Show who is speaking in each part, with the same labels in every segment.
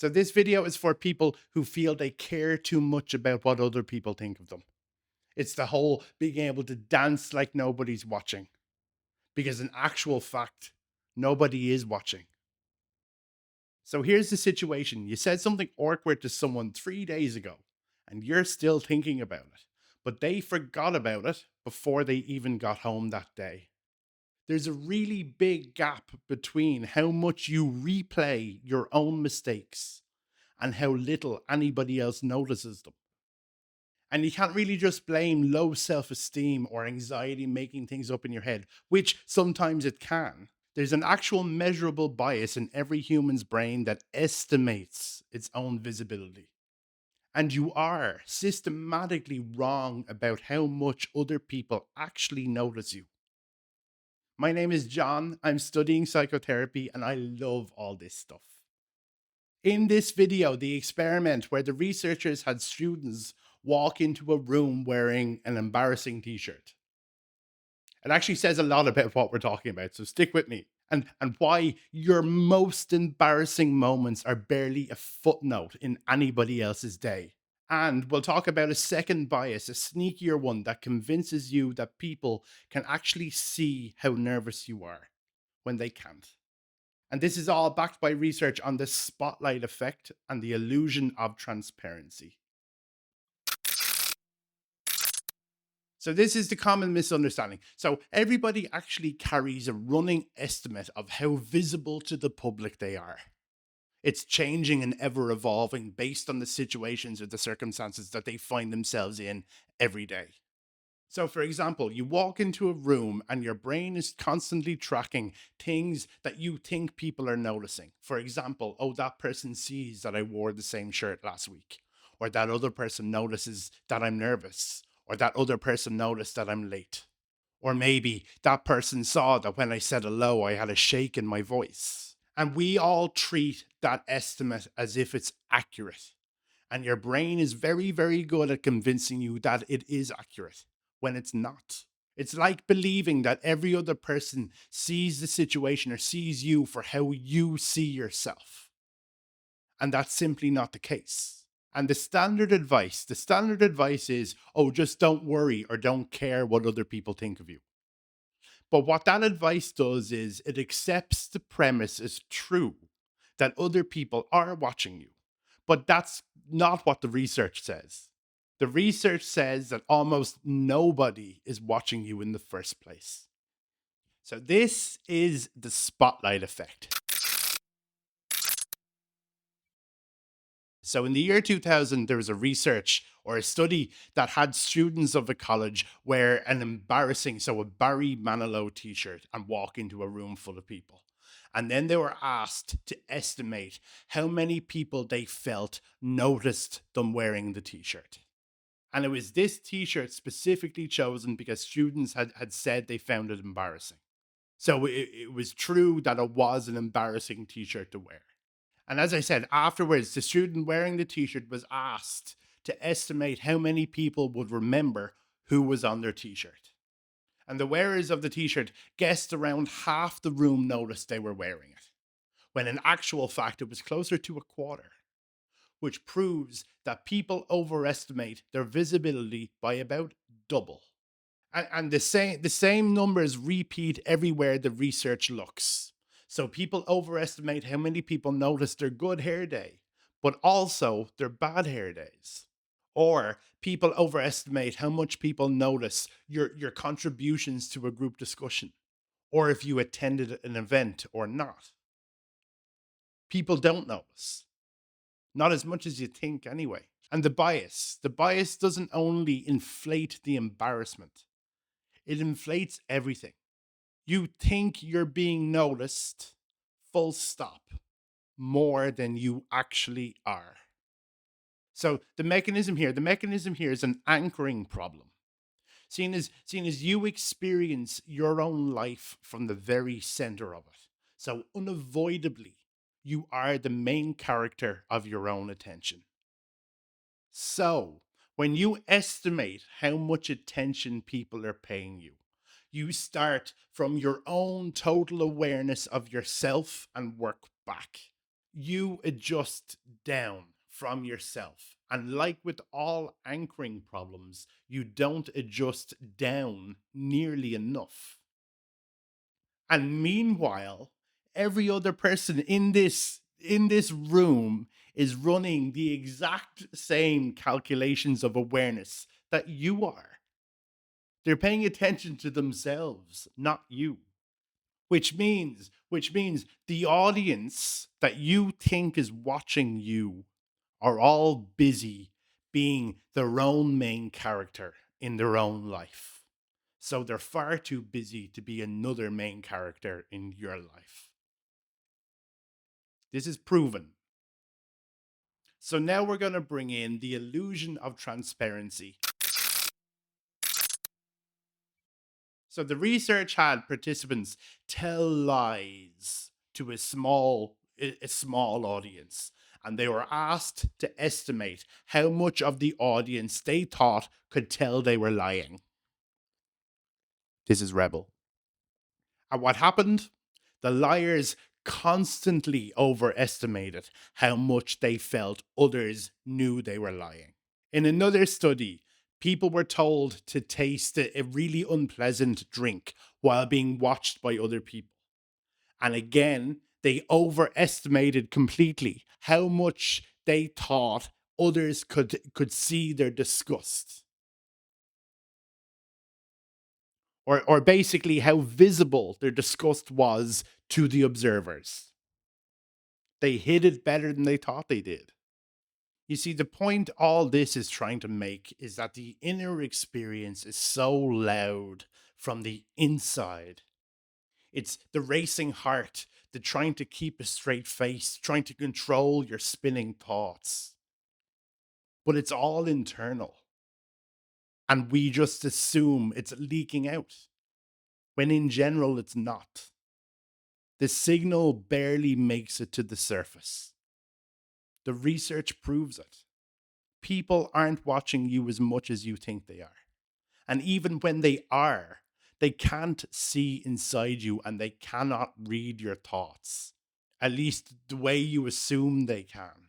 Speaker 1: So this video is for people who feel they care too much about what other people think of them. It's the whole being able to dance like nobody's watching, because in actual fact, nobody is watching. So here's the situation. You said something awkward to someone 3 days ago, and you're still thinking about it, but they forgot about it before they even got home that day. There's a really big gap between how much you replay your own mistakes and how little anybody else notices them. And you can't really just blame low self esteem or anxiety making things up in your head, which sometimes it can. There's an actual measurable bias in every human's brain that estimates its own visibility. And you are systematically wrong about how much other people actually notice you. My name is John. I'm studying psychotherapy and I love all this stuff. In this video, the experiment where the researchers had students walk into a room wearing an embarrassing t-shirt. It actually says a lot about what we're talking about, so stick with me. And why your most embarrassing moments are barely a footnote in anybody else's day. And we'll talk about a second bias, a sneakier one that convinces you that people can actually see how nervous you are when they can't. And this is all backed by research on the spotlight effect and the illusion of transparency. So this is the common misunderstanding. So everybody actually carries a running estimate of how visible to the public they are. It's changing and ever evolving based on the situations or the circumstances that they find themselves in every day. So, for example, you walk into a room and your brain is constantly tracking things that you think people are noticing. For example, oh, that person sees that I wore the same shirt last week, or that other person notices that I'm nervous, or that other person noticed that I'm late. Or maybe that person saw that when I said hello, I had a shake in my voice. And we all treat that estimate as if it's accurate. And your brain is very, very good at convincing you that it is accurate when it's not. It's like believing that every other person sees the situation or sees you for how you see yourself. And that's simply not the case. And the standard advice is, oh, just don't worry or don't care what other people think of you. But what that advice does is it accepts the premise as true that other people are watching you. But that's not what the research says. The research says that almost nobody is watching you in the first place. So, this is the spotlight effect. So in the year 2000, there was a research or a study that had students of a college wear a Barry Manilow t-shirt and walk into a room full of people. And then they were asked to estimate how many people they felt noticed them wearing the t-shirt. And it was this t-shirt specifically chosen because students had said they found it embarrassing. So it was true that it was an embarrassing t-shirt to wear. And as I said, afterwards, the student wearing the t shirt was asked to estimate how many people would remember who was on their t shirt. And the wearers of the t shirt guessed around half the room noticed they were wearing it, when in actual fact, it was closer to a quarter, which proves that people overestimate their visibility by about double. And the same numbers repeat everywhere the research looks. So people overestimate how many people notice their good hair day, but also their bad hair days. Or people overestimate how much people notice your contributions to a group discussion, or if you attended an event or not. People don't notice, not as much as you think anyway. And the bias doesn't only inflate the embarrassment, it inflates everything. You think you're being noticed, full stop, more than you actually are. So the mechanism here is an anchoring problem. Seeing as you experience your own life from the very center of it. So unavoidably, you are the main character of your own attention. So, when you estimate how much attention people are paying you, you start from your own total awareness of yourself and work back. You adjust down from yourself. And like with all anchoring problems, you don't adjust down nearly enough. And meanwhile, every other person in this room is running the exact same calculations of awareness that you are. They're paying attention to themselves, not you. Which means the audience that you think is watching you are all busy being their own main character in their own life. So they're far too busy to be another main character in your life. This is proven. So now we're going to bring in the illusion of transparency. So the research had participants tell lies to a small audience, and they were asked to estimate how much of the audience they thought could tell they were lying. This is Rebel. And what happened? The liars constantly overestimated how much they felt others knew they were lying. In another study, people were told to taste a really unpleasant drink while being watched by other people. And again, they overestimated completely how much they thought others could see their disgust. Or basically how visible their disgust was to the observers. They hid it better than they thought they did. You see, the point all this is trying to make is that the inner experience is so loud from the inside. It's the racing heart, the trying to keep a straight face, trying to control your spinning thoughts. But it's all internal. And we just assume it's leaking out, when in general it's not. The signal barely makes it to the surface. The research proves it. People aren't watching you as much as you think they are. And even when they are, they can't see inside you and they cannot read your thoughts, at least the way you assume they can.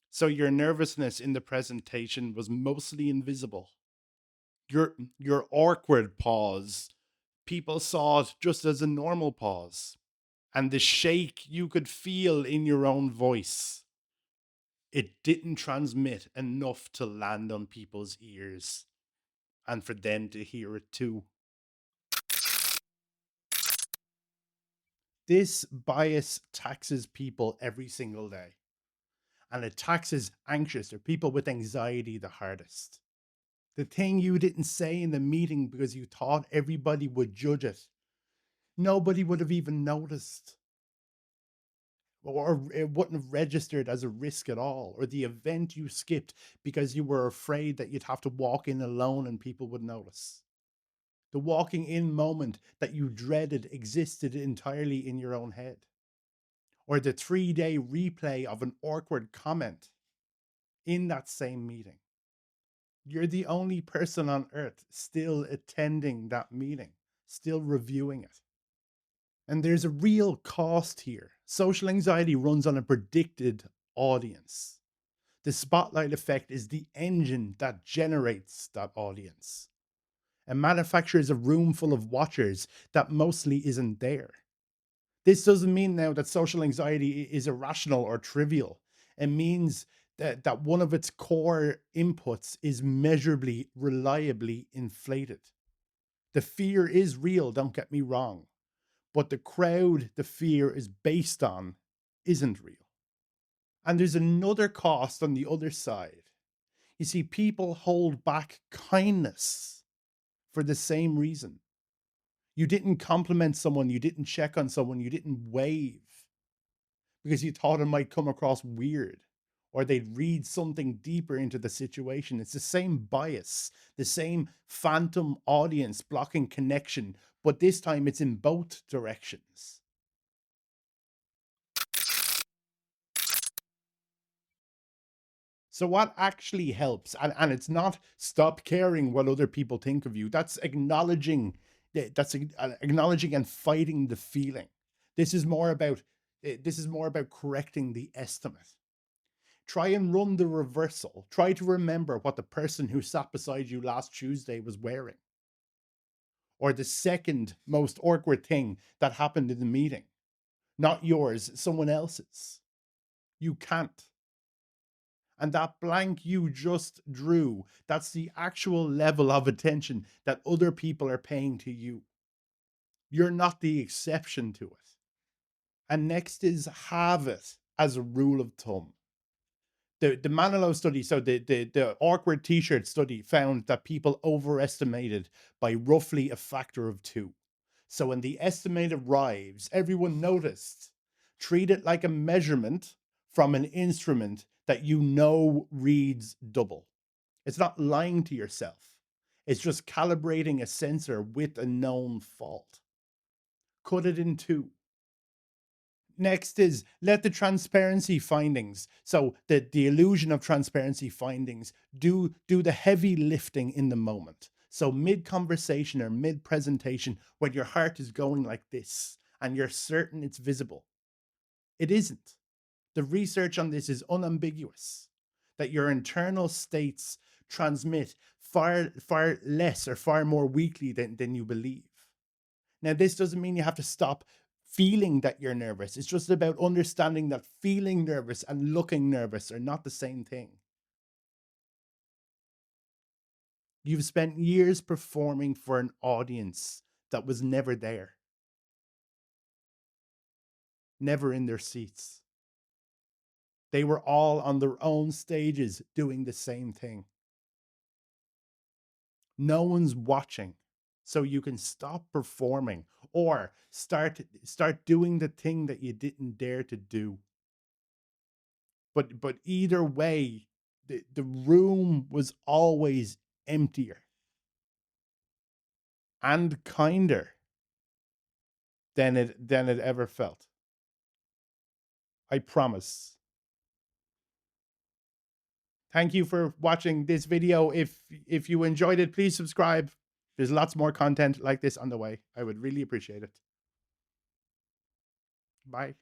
Speaker 1: So your nervousness in the presentation was mostly invisible. Your awkward pause, people saw it just as a normal pause. And the shake you could feel in your own voice, it didn't transmit enough to land on people's ears and for them to hear it too. This bias taxes people every single day, and it taxes anxious or people with anxiety the hardest. The thing you didn't say in the meeting because you thought everybody would judge it, nobody would have even noticed, or it wouldn't have registered as a risk at all, or the event you skipped because you were afraid that you'd have to walk in alone and people would notice. The walking in moment that you dreaded existed entirely in your own head. Or the 3-day replay of an awkward comment in that same meeting. You're the only person on earth still attending that meeting, still reviewing it. And there's a real cost here. Social anxiety runs on a predicted audience. The spotlight effect is the engine that generates that audience. And manufactures a room full of watchers that mostly isn't there. This doesn't mean now that social anxiety is irrational or trivial. It means that one of its core inputs is measurably, reliably inflated. The fear is real, don't get me wrong, but the crowd the fear is based on isn't real. And there's another cost on the other side. You see, people hold back kindness for the same reason. You didn't compliment someone, you didn't check on someone, you didn't wave because you thought it might come across weird or they'd read something deeper into the situation. It's the same bias, the same phantom audience blocking connection, but this time it's in both directions. So what actually helps, and it's not stop caring what other people think of you. That's acknowledging, that's acknowledging and fighting the feeling. This is more about This is more about correcting the estimate. Try and run the reversal. Try to remember what the person who sat beside you last Tuesday was wearing, or the second most awkward thing that happened in the meeting. Not yours, someone else's. You can't. And that blank you just drew, that's the actual level of attention that other people are paying to you. You're not the exception to it. And next is have it as a rule of thumb. The Manilow study, so the awkward t-shirt study found that people overestimated by roughly a factor of 2. So when the estimate arrives, everyone noticed. Treat it like a measurement from an instrument that you know reads double. It's not lying to yourself. It's just calibrating a sensor with a known fault. Cut it in 2. Next is let the transparency findings, so the illusion of transparency findings, do the heavy lifting in the moment. So mid conversation or mid presentation, when your heart is going like this and you're certain it's visible, it isn't. The research on this is unambiguous, that your internal states transmit far less or far more weakly than you believe. Now, this doesn't mean you have to stop feeling that you're nervous. It's just about understanding that feeling nervous and looking nervous are not the same thing. You've spent years performing for an audience that was never there, never in their seats. They were all on their own stages doing the same thing. No one's watching. So you can stop performing or start doing the thing that you didn't dare to do. But either way, the room was always emptier and kinder than it ever felt. I promise. Thank you for watching this video. If you enjoyed it, please subscribe. There's lots more content like this on the way. I would really appreciate it. Bye.